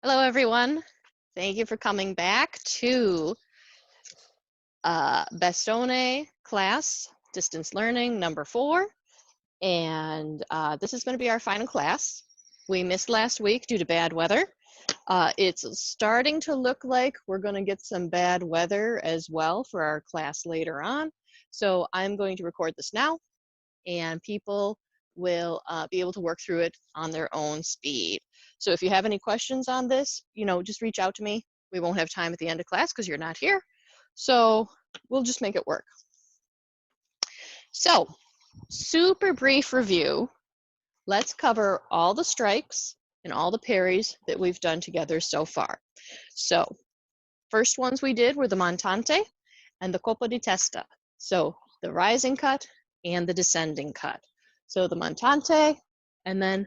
Hello, everyone. Thank you for coming back to Bastone class, distance learning number 4. And this is going to be our final class. We missed last week due to bad weather. It's starting to look like we're going to get some bad weather as well for our class later on. So I'm going to record this now, and people will be able to work through it on their own speed. So if you have any questions on this, just reach out to me. We won't have time at the end of class because you're not here. So we'll just make it work. So super brief review. Let's cover all the strikes and all the parries that we've done together so far. So first ones we did were the montante and the colpo di testa. So the rising cut and the descending cut. So the montante and then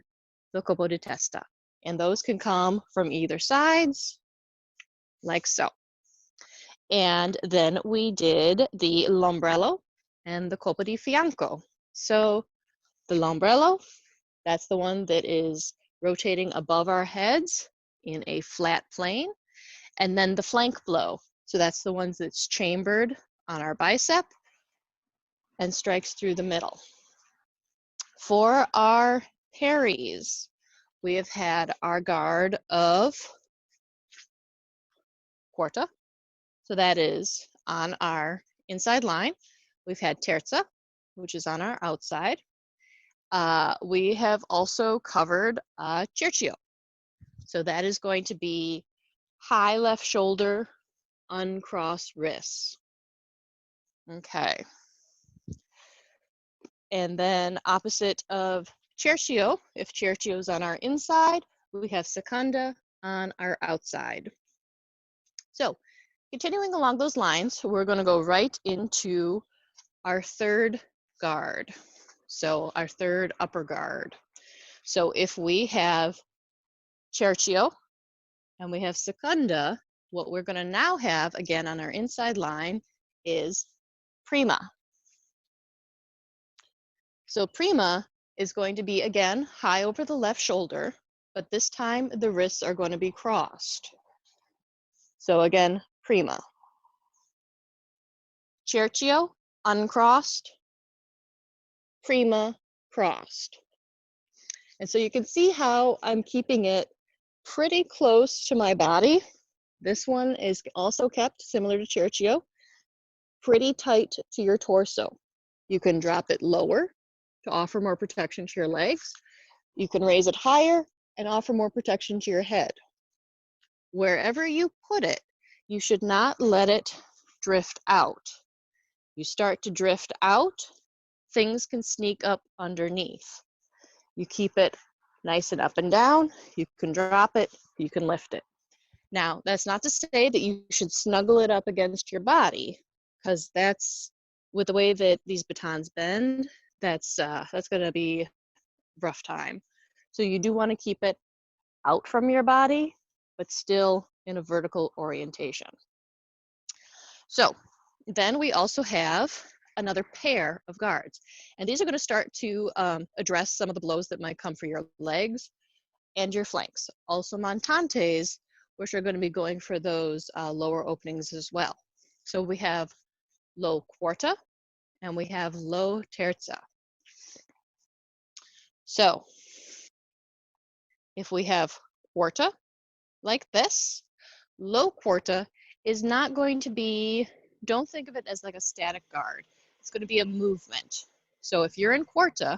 the colpo di testa. And those can come from either sides, like so. And then we did the l'ombrello and the colpo di fianco. So the l'ombrello, that's the one that is rotating above our heads in a flat plane. And then the flank blow. So that's the ones that's chambered on our bicep and strikes through the middle. For our parries, we have had our guard of quarta. So that is on our inside line. We've had terza, which is on our outside. We have also covered cerchio. So that is going to be high left shoulder, uncrossed wrists. Okay. And then opposite of cerchio, if cerchio is on our inside, we have seconda on our outside. So continuing along those lines, we're going to go right into our third guard. So our third upper guard. So if we have cerchio and we have seconda, what we're going to now have again on our inside line is prima. So prima is going to be, again, high over the left shoulder, but this time the wrists are going to be crossed. So again, prima. Cerchio, uncrossed. Prima, crossed. And so you can see how I'm keeping it pretty close to my body. This one is also kept similar to cerchio, pretty tight to your torso. You can drop it lower to offer more protection to your legs. You can raise it higher and offer more protection to your head. Wherever you put it, you should not let it drift out. You start to drift out, things can sneak up underneath. You keep it nice and up and down, you can drop it, you can lift it. Now, that's not to say that you should snuggle it up against your body, because that's, with the way that these batons bend, that's going to be a rough time. So you do want to keep it out from your body, but still in a vertical orientation. So then we also have another pair of guards. And these are going to start to address some of the blows that might come for your legs and your flanks. Also montantes, which are going to be going for those lower openings as well. So we have low quarta and we have low terza. So if we have quarta like this, low quarta is not going to be, don't think of it as like a static guard. It's going to be a movement. So if you're in quarta,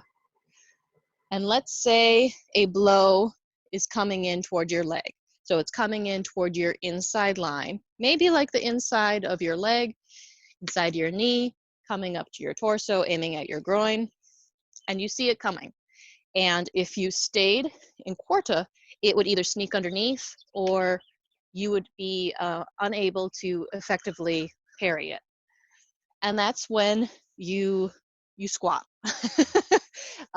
and let's say a blow is coming in toward your leg. So it's coming in toward your inside line, maybe like the inside of your leg, inside your knee, coming up to your torso, aiming at your groin, and you see it coming. And if you stayed in quarta, it would either sneak underneath or you would be unable to effectively parry it. And that's when you squat.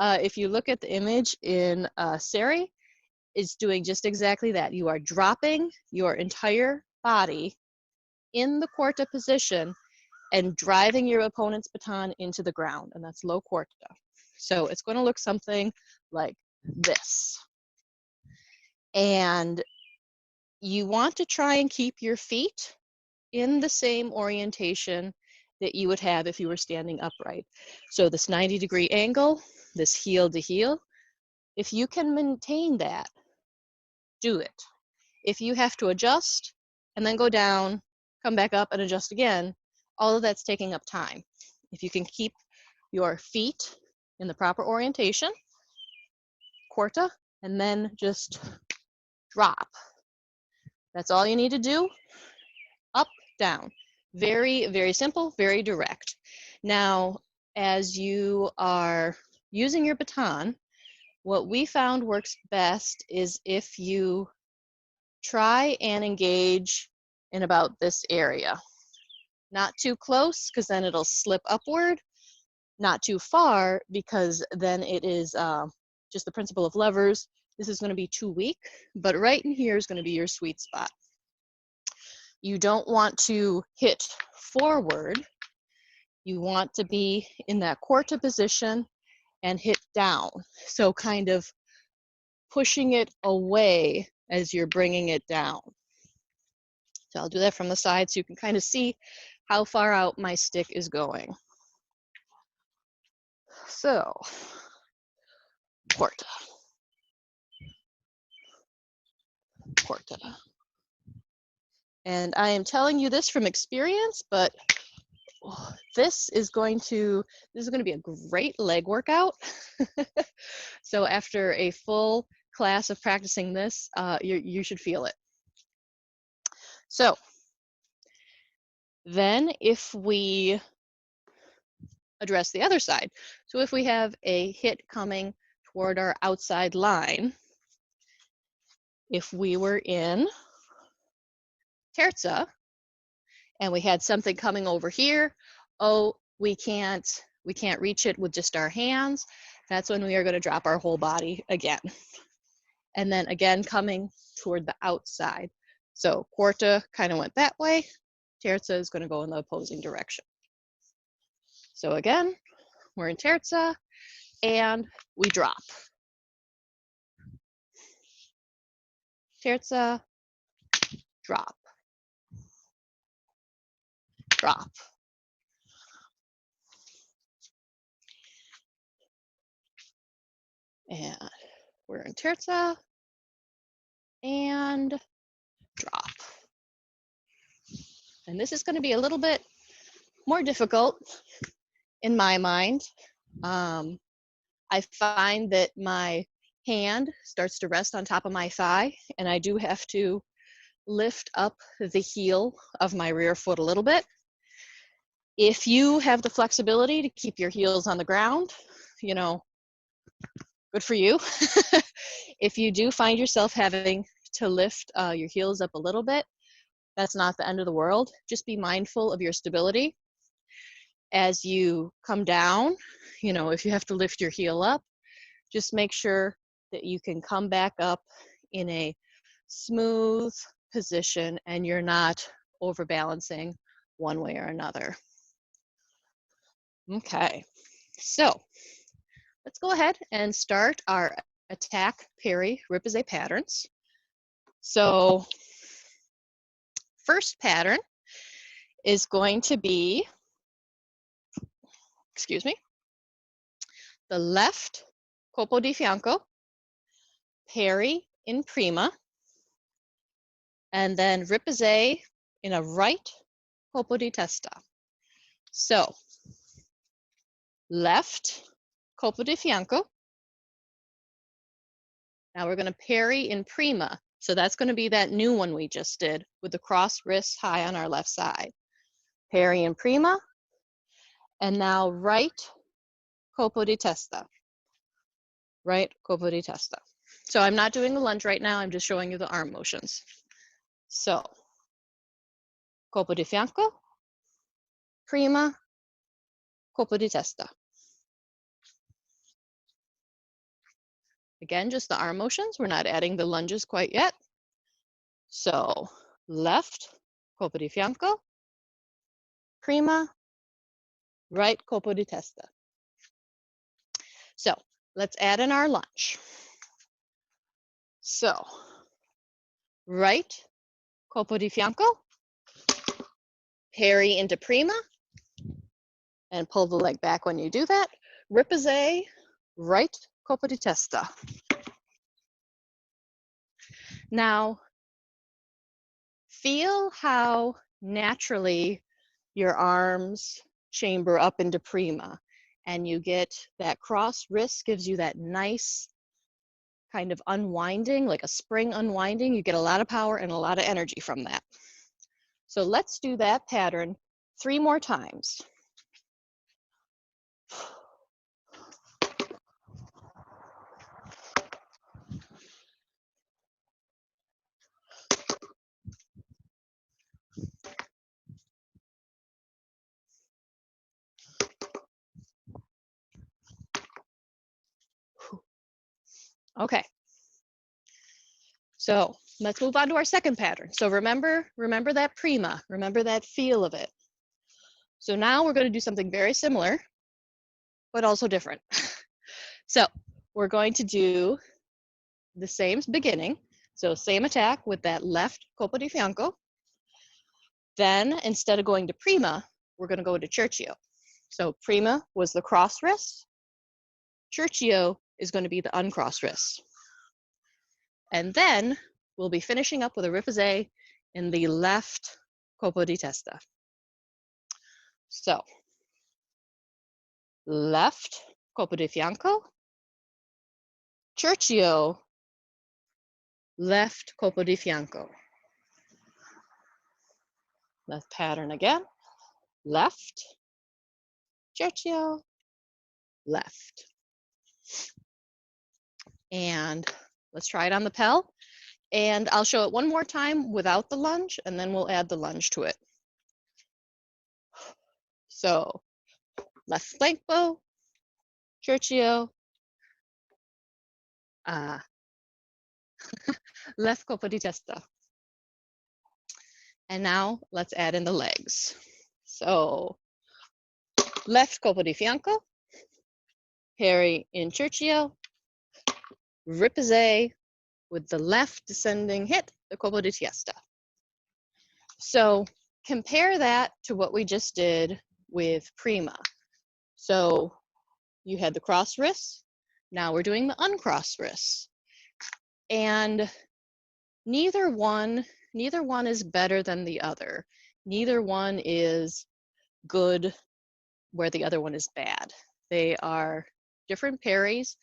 If you look at the image in Sarah, it's doing just exactly that. You are dropping your entire body in the quarta position and driving your opponent's baton into the ground, and that's low quarta. So it's going to look something like this. And you want to try and keep your feet in the same orientation that you would have if you were standing upright. So this 90-degree angle, this heel to heel, if you can maintain that, do it. If you have to adjust and then go down, come back up and adjust again, all of that's taking up time. If you can keep your feet in the proper orientation, quarta, and then just drop. That's all you need to do. Up, down. Very, very simple, very direct. Now, as you are using your baton, what we found works best is if you try and engage in about this area. Not too close, because then it'll slip upward. Not too far, because then it is just the principle of levers. This is going to be too weak, but right in here is going to be your sweet spot. You don't want to hit forward. You want to be in that quarta position and hit down. So kind of pushing it away as you're bringing it down. So I'll do that from the side so you can kind of see how far out my stick is going. So, quarta, quarta. And I am telling you this from experience, but this is going to be a great leg workout. So after a full class of practicing this, you should feel it. So then if we address the other side, so if we have a hit coming toward our outside line, if we were in terza and we had something coming over here, oh, we can't reach it with just our hands, that's when we are going to drop our whole body again. And then again coming toward the outside. So quarta kind of went that way, terza is going to go in the opposing direction. So again, we're in terza and we drop. Terza, drop, drop. And we're in terza and drop. And this is going to be a little bit more difficult in my mind. I find that my hand starts to rest on top of my thigh, and I do have to lift up the heel of my rear foot a little bit. If you have the flexibility to keep your heels on the ground, you know, good for you. If you do find yourself having to lift your heels up a little bit, that's not the end of the world. Just be mindful of your stability. As you come down, you know, if you have to lift your heel up, just make sure that you can come back up in a smooth position and you're not overbalancing one way or another. Okay, so let's go ahead and start our attack, parry, repoussé patterns. So first pattern is going to be, excuse me, the left colpo di fianco, parry in prima, and then repoussé in a right colpo di testa. So left colpo di fianco. Now we're going to parry in prima. So that's going to be that new one we just did with the cross wrists high on our left side. Parry in prima. And now right colpo di testa. Right colpo di testa. So I'm not doing the lunge right now. I'm just showing you the arm motions. So colpo di fianco, prima, colpo di testa. Again, just the arm motions. We're not adding the lunges quite yet. So left colpo di fianco, prima, right colpo di testa. So let's add in our lunge. So right colpo di fianco, parry into prima, and pull the leg back when you do that. Riposte, right colpo di testa. Now, feel how naturally your arms chamber up into prima, and you get that cross wrist gives you that nice kind of unwinding, like a spring unwinding. You get a lot of power and a lot of energy from that. So let's do that pattern 3 more times. Okay. So let's move on to our second pattern. So remember that prima, remember that feel of it. So now we're going to do something very similar, but also different. So we're going to do the same beginning. So same attack with that left colpo di fianco. Then instead of going to prima, we're going to go to cerchio. So prima was the cross wrist. Cerchio is going to be the uncrossed wrist. And then we'll be finishing up with a riposte in the left colpo di testa. So left colpo di fianco, cerchio, left colpo di fianco. Left pattern again, left, cerchio, left. And let's try it on the pel. And I'll show it one more time without the lunge, and then we'll add the lunge to it. So left flank bow, cerchio, left colpo di testa. And now let's add in the legs. So left colpo di fianco, parry in cerchio, riposte with the left descending hit, the colpo di testa. So compare that to what we just did with prima. So you had the cross wrists, now we're doing the uncrossed wrists. And neither one is better than the other. Neither one is good where the other one is bad. They are different parries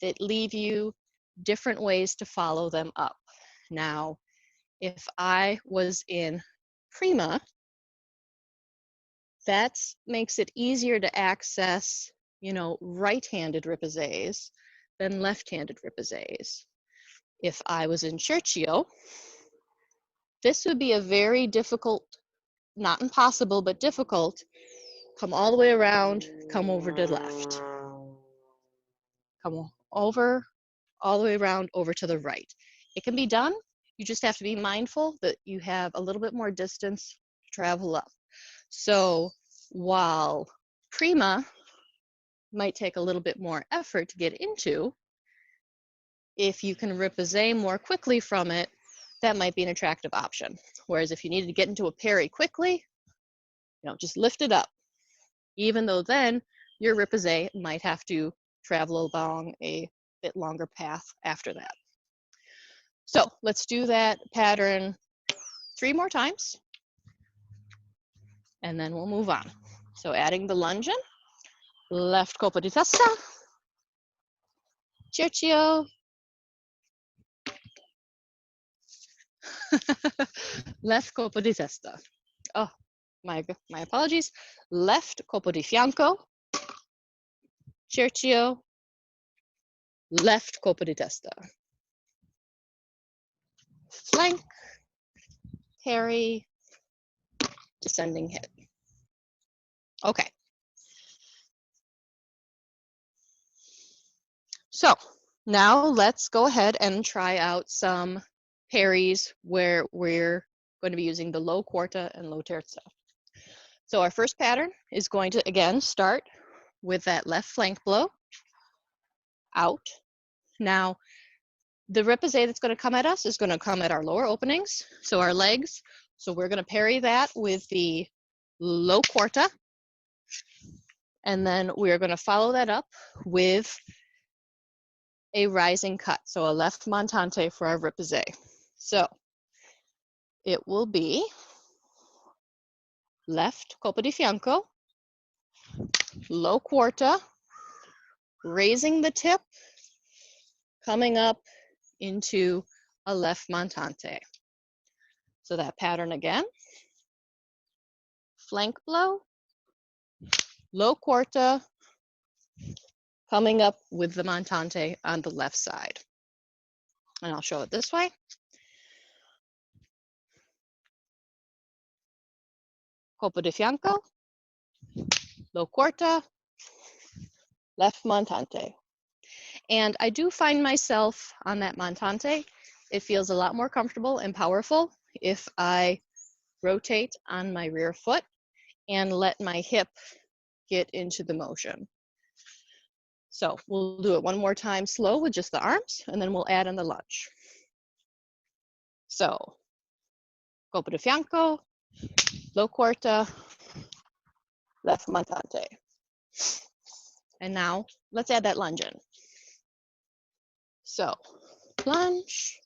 that leave you different ways to follow them up. Now, if I was in prima, that makes it easier to access, right-handed ripostes than left-handed ripostes. If I was in cerchio, this would be a very difficult, not impossible, but difficult, come all the way around, come over to left. Come over, all the way around, over to the right. It can be done. You just have to be mindful that you have a little bit more distance to travel up. So while prima might take a little bit more effort to get into, if you can riposte more quickly from it, that might be an attractive option. Whereas if you needed to get into a parry quickly, just lift it up. Even though then your riposte might have to travel along a bit longer path after that. So let's do that pattern 3 more times, and then we'll move on. So adding the lunge in, left colpo di testa, cerchio, left colpo di testa. Oh, my apologies. Left colpo di fianco, cerchio, left colpo di testa. Flank, parry, descending hit. Okay. So now let's go ahead and try out some parries where we're going to be using the low quarta and low terza. So our first pattern is going to, again, start with that left flank blow, out. Now, The repoussé that's going to come at us is going to come at our lower openings, so our legs. So we're going to parry that with the low quarta, and then we're going to follow that up with a rising cut, so a left montante for our repoussé. So it will be left colpo di fianco, low quarta, raising the tip, coming up into a left montante. So that pattern again, flank blow, low quarta, coming up with the montante on the left side. And I'll show it this way. Colpo di fianco, low quarta, left montante. And I do find myself on that montante, it feels a lot more comfortable and powerful if I rotate on my rear foot and let my hip get into the motion. So we'll do it one more time slow with just the arms, and then we'll add in the lunge. So, colpo di fianco, low quarta, left montante. And now let's add that lunge in. So, lunge,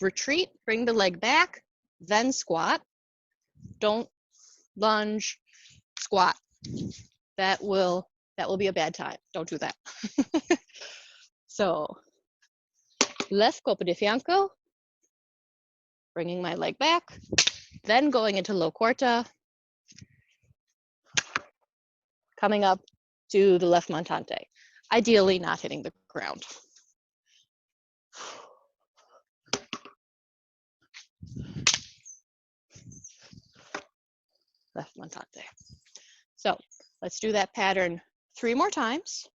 retreat, bring the leg back, then squat. Don't lunge, squat. That will be a bad time. Don't do that. So, left colpo di fianco, bringing my leg back, then going into low quarta, coming up to the left montante, ideally not hitting the ground. Left montante. So let's do that pattern 3 more times,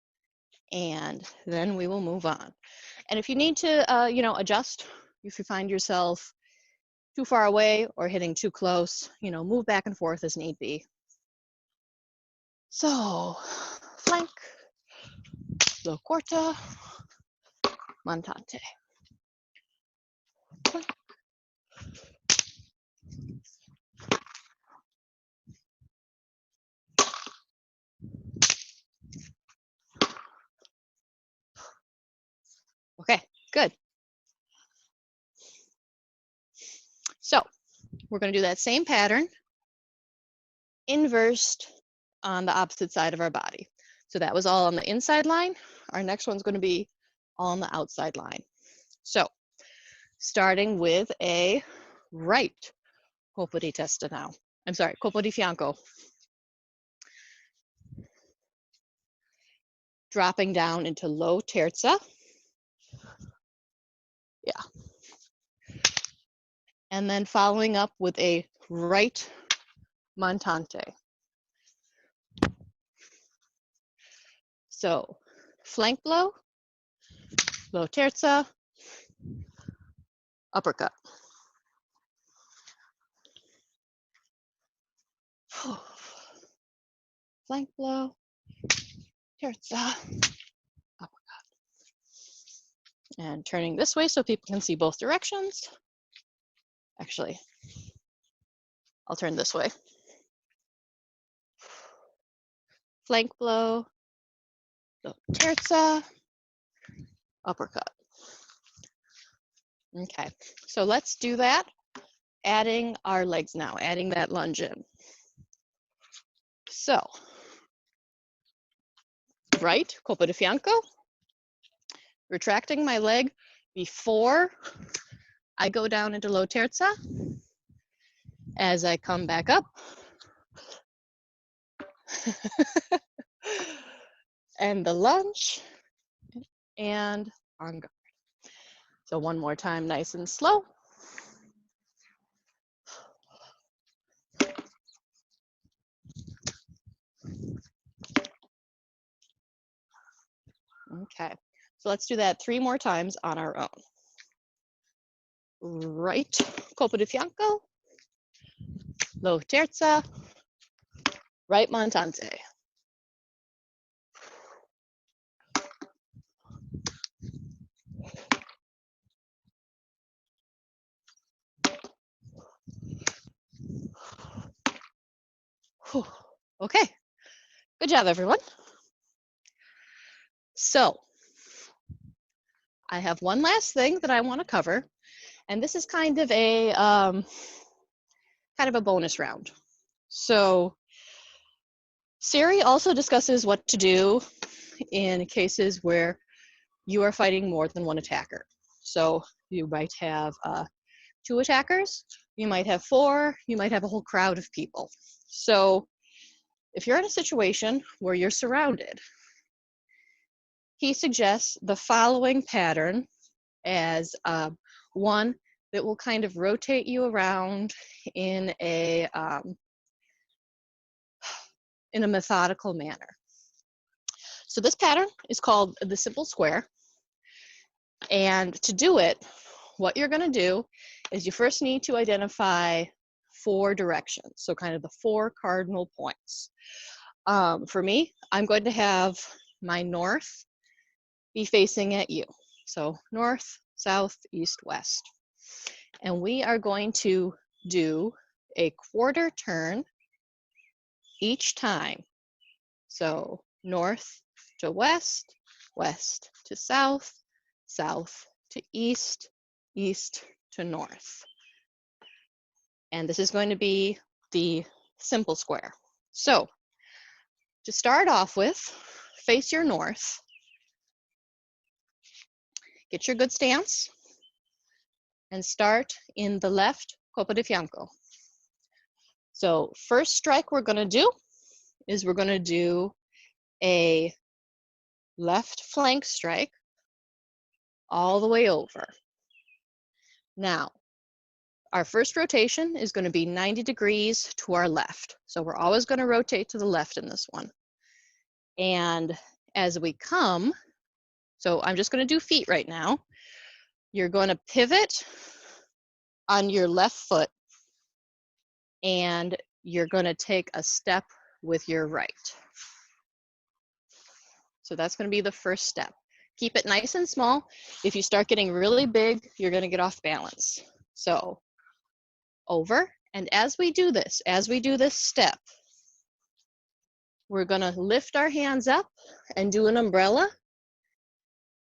and then we will move on. And if you need to, adjust, if you find yourself too far away or hitting too close, move back and forth as need be. So, flank, low quarta, montante. Flank. Okay, good. So, we're going to do that same pattern, inversed on the opposite side of our body. So that was all on the inside line. Our next one's going to be all on the outside line. So, starting with a right colpo di testa now. I'm sorry, colpo di fianco. Dropping down into low terza. Yeah. And then following up with a right montante. So, flank blow, low terza, uppercut. Flank blow, terza, uppercut. And turning this way so people can see both directions. Actually, I'll turn this way. Flank blow, low terza, uppercut. Okay, so let's do that, adding our legs now, adding that lunge in. So, right, colpo di fianco, retracting my leg before I go down into low terza. As I come back up, and the lunge, and on guard. So one more time, nice and slow. Okay, so let's do that 3 more times on our own. Right, colpo di fianco, low terza, right montante. Whew. Okay, good job, everyone. So I have one last thing that I want to cover, and this is kind of a bonus round. So Siri also discusses what to do in cases where you are fighting more than one attacker. So you might have 2 attackers, you might have 4, you might have a whole crowd of people. So if you're in a situation where you're surrounded, he suggests the following pattern as one that will kind of rotate you around in a methodical manner. So this pattern is called the simple square. And to do it, what you're going to do is you first need to identify 4 directions. So kind of the 4 cardinal points. For me, I'm going to have my north be facing at you. So north, south, east, west. And we are going to do a quarter turn each time. So north to west, west to south, south to east, east to north. And this is going to be the simple square. So to start off with, face your north. Get your good stance and start in the left copa de fianco. So first strike we're going to do is we're going to do a left flank strike all the way over. Now, our first rotation is going to be 90 degrees to our left. So we're always going to rotate to the left in this one. And as we come, so I'm just going to do feet right now. You're going to pivot on your left foot and you're going to take a step with your right. So that's going to be the first step. Keep it nice and small. If you start getting really big, you're going to get off balance. So over, and as we do this step, we're going to lift our hands up and do an umbrella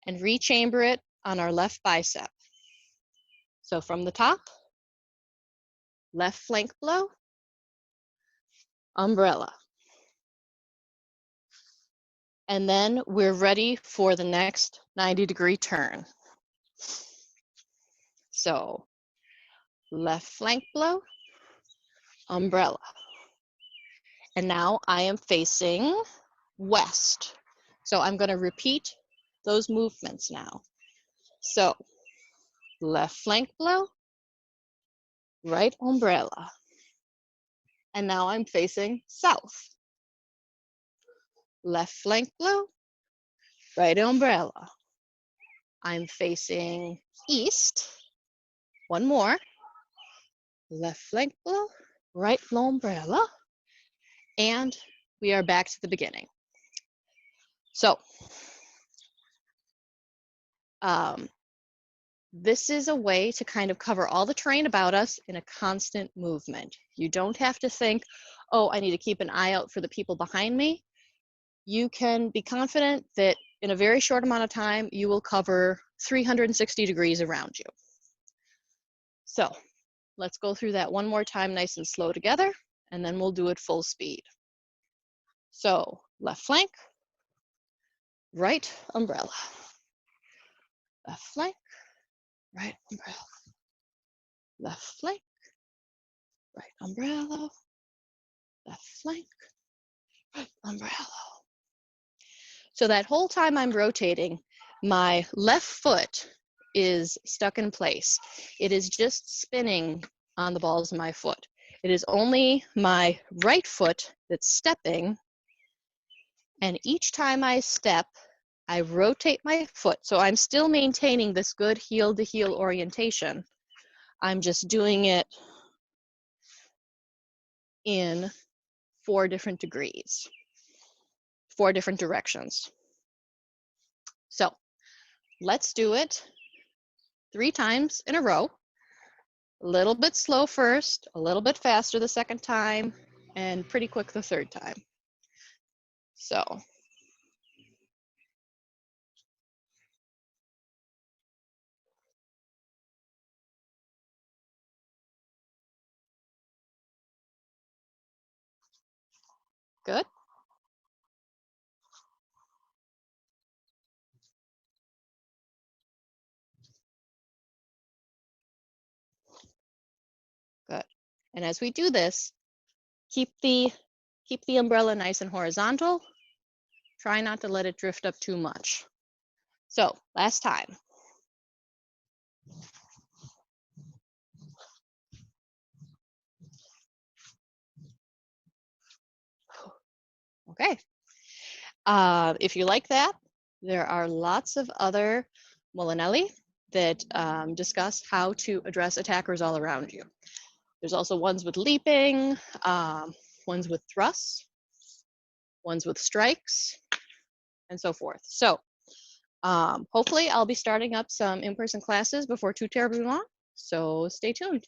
and rechamber it on our left bicep. So from the top, left flank blow, umbrella. And then we're ready for the next 90-degree turn. So left flank blow, umbrella. And now I am facing west. So I'm going to repeat those movements now. So left flank blow, right umbrella. And now I'm facing south. Left flank blow, right umbrella. I'm facing east. One more. Left flank blow, right umbrella. And we are back to the beginning. So this is a way to kind of cover all the terrain about us in a constant movement. You don't have to think, oh, I need to keep an eye out for the people behind me. You can be confident that in a very short amount of time, you will cover 360 degrees around you. So let's go through that one more time, nice and slow together, and then we'll do it full speed. So left flank, right umbrella. Left flank, right umbrella. Left flank, right umbrella. Left flank, right umbrella. So that whole time I'm rotating, my left foot is stuck in place. It is just spinning on the balls of my foot. It is only my right foot that's stepping, and each time I step, I rotate my foot. So I'm still maintaining this good heel-to-heel orientation. I'm just doing it in 4 different degrees, 4 different directions. So let's do it 3 times in a row. A little bit slow first, a little bit faster the second time, and pretty quick the third time. So. Good. Good. And as we do this, keep the umbrella nice and horizontal. Try not to let it drift up too much. So last time. Okay. If you like that, there are lots of other Mulinelli that discuss how to address attackers all around you. There's also ones with leaping, ones with thrusts, ones with strikes, and so forth. So hopefully I'll be starting up some in-person classes before too terribly long, so stay tuned.